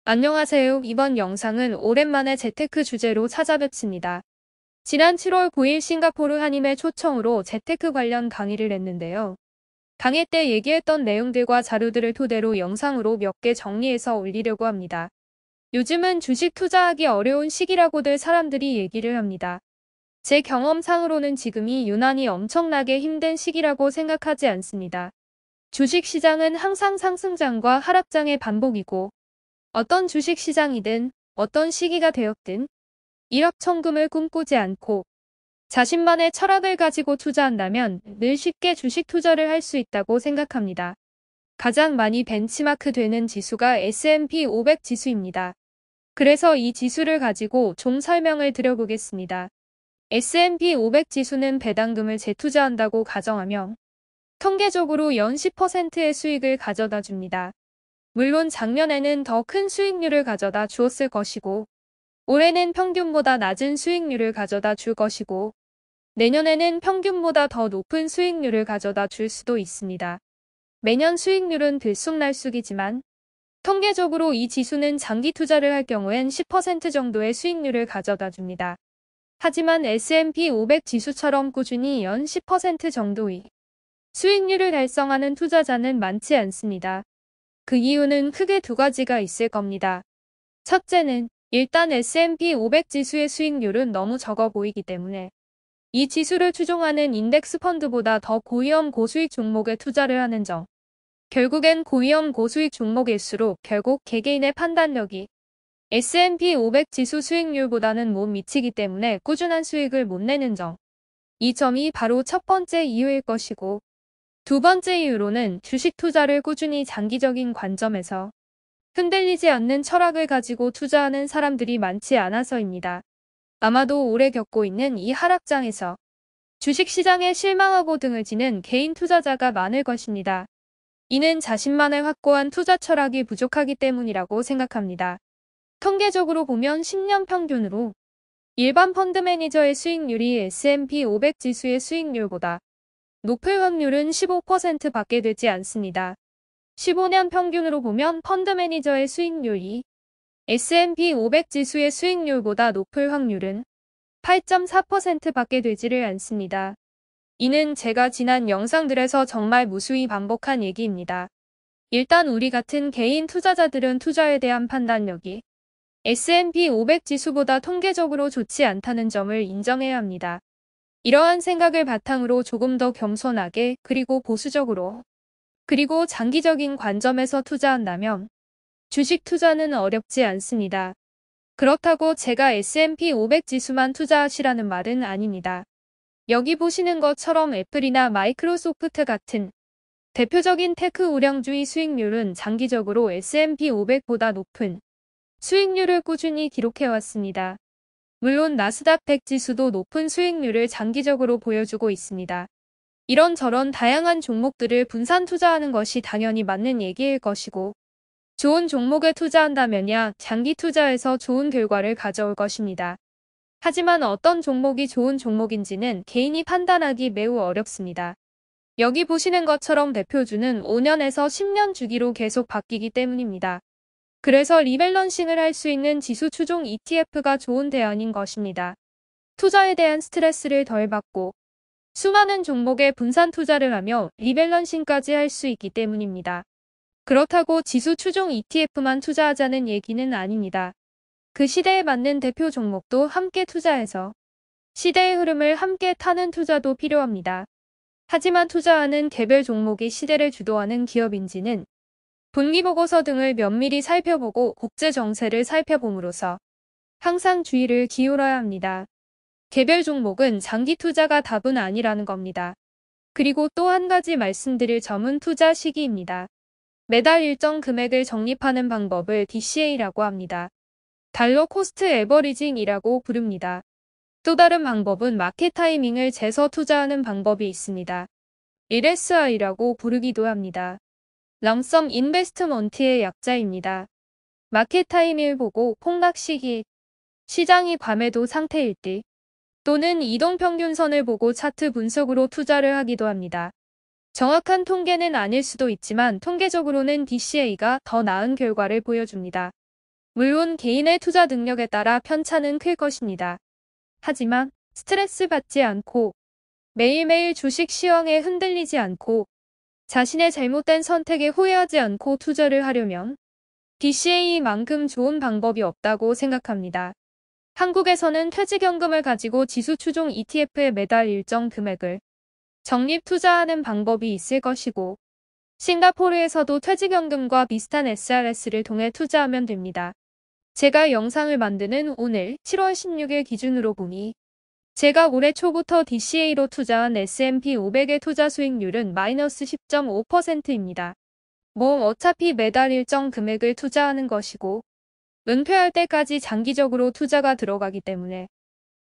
안녕하세요. 이번 영상은 오랜만에 재테크 주제로 찾아뵙습니다. 지난 7월 9일 싱가포르 한임의 초청으로 재테크 관련 강의를 했는데요. 강의 때 얘기했던 내용들과 자료들을 토대로 영상으로 몇 개 정리해서 올리려고 합니다. 요즘은 주식 투자하기 어려운 시기라고들 사람들이 얘기를 합니다. 제 경험상으로는 지금이 유난히 엄청나게 힘든 시기라고 생각하지 않습니다. 주식 시장은 항상 상승장과 하락장의 반복이고 어떤 주식 시장이든 어떤 시기가 되었든 일확천금을 꿈꾸지 않고 자신만의 철학을 가지고 투자한다면 늘 쉽게 주식 투자를 할 수 있다고 생각합니다. 가장 많이 벤치마크 되는 지수가 S&P 500 지수입니다. 그래서 이 지수를 가지고 좀 설명을 드려보겠습니다. S&P 500 지수는 배당금을 재투자한다고 가정하며 통계적으로 연 10%의 수익을 가져다 줍니다. 물론 작년에는 더 큰 수익률을 가져다 주었을 것이고 올해는 평균보다 낮은 수익률을 가져다 줄 것이고 내년에는 평균보다 더 높은 수익률을 가져다 줄 수도 있습니다. 매년 수익률은 들쑥날쑥이지만 통계적으로 이 지수는 장기 투자를 할 경우엔 10% 정도의 수익률을 가져다 줍니다. 하지만 S&P 500 지수처럼 꾸준히 연 10% 정도의 수익률을 달성하는 투자자는 많지 않습니다. 그 이유는 크게 두 가지가 있을 겁니다. 첫째는 일단 S&P 500 지수의 수익률은 너무 적어 보이기 때문에 이 지수를 추종하는 인덱스 펀드보다 더 고위험 고수익 종목에 투자를 하는 점. 결국엔 고위험 고수익 종목일수록 결국 개개인의 판단력이 S&P 500 지수 수익률보다는 못 미치기 때문에 꾸준한 수익을 못 내는 점. 이 점이 바로 첫 번째 이유일 것이고 두 번째 이유로는 주식 투자를 꾸준히 장기적인 관점에서 흔들리지 않는 철학을 가지고 투자하는 사람들이 많지 않아서입니다. 아마도 올해 겪고 있는 이 하락장에서 주식시장에 실망하고 등을 지는 개인 투자자가 많을 것입니다. 이는 자신만의 확고한 투자 철학이 부족하기 때문이라고 생각합니다. 통계적으로 보면 10년 평균으로 일반 펀드 매니저의 수익률이 S&P 500 지수의 수익률보다 높을 확률은 15%밖에 되지 않습니다. 15년 평균으로 보면 펀드 매니저의 수익률이 S&P 500 지수의 수익률보다 높을 확률은 8.4%밖에 되지를 않습니다. 이는 제가 지난 영상들에서 정말 무수히 반복한 얘기입니다. 일단 우리 같은 개인 투자자들은 투자에 대한 판단력이 S&P 500 지수보다 통계적으로 좋지 않다는 점을 인정해야 합니다. 이러한 생각을 바탕으로 조금 더 겸손하게 그리고 보수적으로 그리고 장기적인 관점에서 투자한다면 주식 투자는 어렵지 않습니다. 그렇다고 제가 S&P 500 지수만 투자하시라는 말은 아닙니다. 여기 보시는 것처럼 애플이나 마이크로소프트 같은 대표적인 테크 우량주의 수익률은 장기적으로 S&P 500보다 높은 수익률을 꾸준히 기록해왔습니다. 물론 나스닥 100 지수도 높은 수익률을 장기적으로 보여주고 있습니다. 이런저런 다양한 종목들을 분산 투자하는 것이 당연히 맞는 얘기일 것이고 좋은 종목에 투자한다면야 장기 투자에서 좋은 결과를 가져올 것입니다. 하지만 어떤 종목이 좋은 종목인지는 개인이 판단하기 매우 어렵습니다. 여기 보시는 것처럼 대표주는 5년에서 10년 주기로 계속 바뀌기 때문입니다. 그래서 리밸런싱을 할 수 있는 지수 추종 ETF가 좋은 대안인 것입니다. 투자에 대한 스트레스를 덜 받고 수많은 종목에 분산 투자를 하며 리밸런싱까지 할 수 있기 때문입니다. 그렇다고 지수 추종 ETF만 투자하자는 얘기는 아닙니다. 그 시대에 맞는 대표 종목도 함께 투자해서 시대의 흐름을 함께 타는 투자도 필요합니다. 하지만 투자하는 개별 종목이 시대를 주도하는 기업인지는 분기보고서 등을 면밀히 살펴보고 국제 정세를 살펴봄으로써 항상 주의를 기울여야 합니다. 개별 종목은 장기 투자가 답은 아니라는 겁니다. 그리고 또 한 가지 말씀드릴 점은 투자 시기입니다. 매달 일정 금액을 적립하는 방법을 DCA라고 합니다. 달러 코스트 에버리징이라고 부릅니다. 또 다른 방법은 마켓 타이밍을 재서 투자하는 방법이 있습니다. LSI라고 부르기도 합니다. 럼섬 인베스트먼트의 약자입니다. 마켓 타이밍을 보고 폭락 시기, 시장이 과매도 상태일 때 또는 이동평균선을 보고 차트 분석으로 투자를 하기도 합니다. 정확한 통계는 아닐 수도 있지만 통계적으로는 DCA가 더 나은 결과를 보여줍니다. 물론 개인의 투자 능력에 따라 편차는 클 것입니다. 하지만 스트레스 받지 않고 매일매일 주식 시황에 흔들리지 않고 자신의 잘못된 선택에 후회하지 않고 투자를 하려면 DCA만큼 좋은 방법이 없다고 생각합니다. 한국에서는 퇴직연금을 가지고 지수 추종 ETF에 매달 일정 금액을 적립 투자하는 방법이 있을 것이고, 싱가포르에서도 퇴직연금과 비슷한 SRS를 통해 투자하면 됩니다. 제가 영상을 만드는 오늘 7월 16일 기준으로 보니 제가 올해 초부터 DCA로 투자한 S&P 500의 투자 수익률은 마이너스 10.5%입니다. 어차피 매달 일정 금액을 투자하는 것이고 은퇴할 때까지 장기적으로 투자가 들어가기 때문에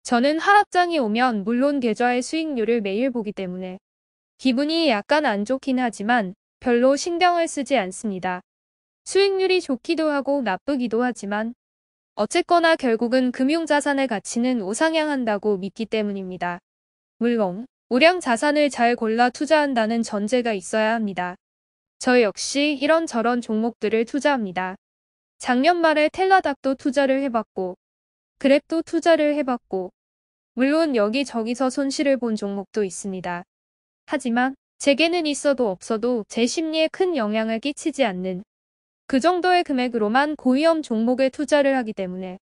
저는 하락장이 오면 물론 계좌의 수익률을 매일 보기 때문에 기분이 약간 안 좋긴 하지만 별로 신경을 쓰지 않습니다. 수익률이 좋기도 하고 나쁘기도 하지만 어쨌거나 결국은 금융자산의 가치는 우상향한다고 믿기 때문입니다. 물론 우량 자산을 잘 골라 투자한다는 전제가 있어야 합니다. 저 역시 이런저런 종목들을 투자합니다. 작년 말에 텔라닥도 투자를 해봤고 그랩도 투자를 해봤고 물론 여기저기서 손실을 본 종목도 있습니다. 하지만 제게는 있어도 없어도 제 심리에 큰 영향을 끼치지 않는 그 정도의 금액으로만 고위험 종목에 투자를 하기 때문에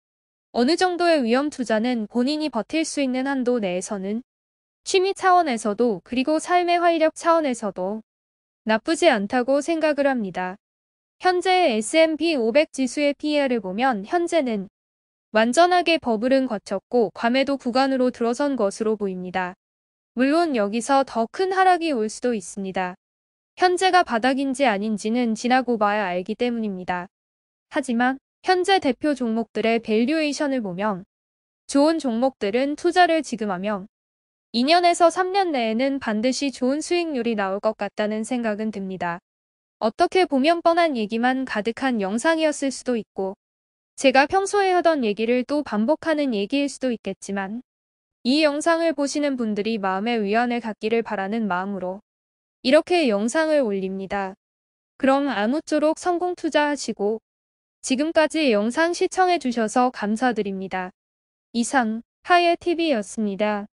어느 정도의 위험 투자는 본인이 버틸 수 있는 한도 내에서는 취미 차원에서도 그리고 삶의 활력 차원에서도 나쁘지 않다고 생각을 합니다. 현재 S&P 500 지수의 PER을 보면 현재는 완전하게 버블은 거쳤고 과매도 구간으로 들어선 것으로 보입니다. 물론 여기서 더 큰 하락이 올 수도 있습니다. 현재가 바닥인지 아닌지는 지나고 봐야 알기 때문입니다. 하지만 현재 대표 종목들의 밸류에이션을 보면 좋은 종목들은 투자를 지금 하면 2년에서 3년 내에는 반드시 좋은 수익률이 나올 것 같다는 생각은 듭니다. 어떻게 보면 뻔한 얘기만 가득한 영상이었을 수도 있고 제가 평소에 하던 얘기를 또 반복하는 얘기일 수도 있겠지만 이 영상을 보시는 분들이 마음의 위안을 갖기를 바라는 마음으로 이렇게 영상을 올립니다. 그럼 아무쪼록 성공 투자하시고 지금까지 영상 시청해 주셔서 감사드립니다. 이상 하예TV였습니다.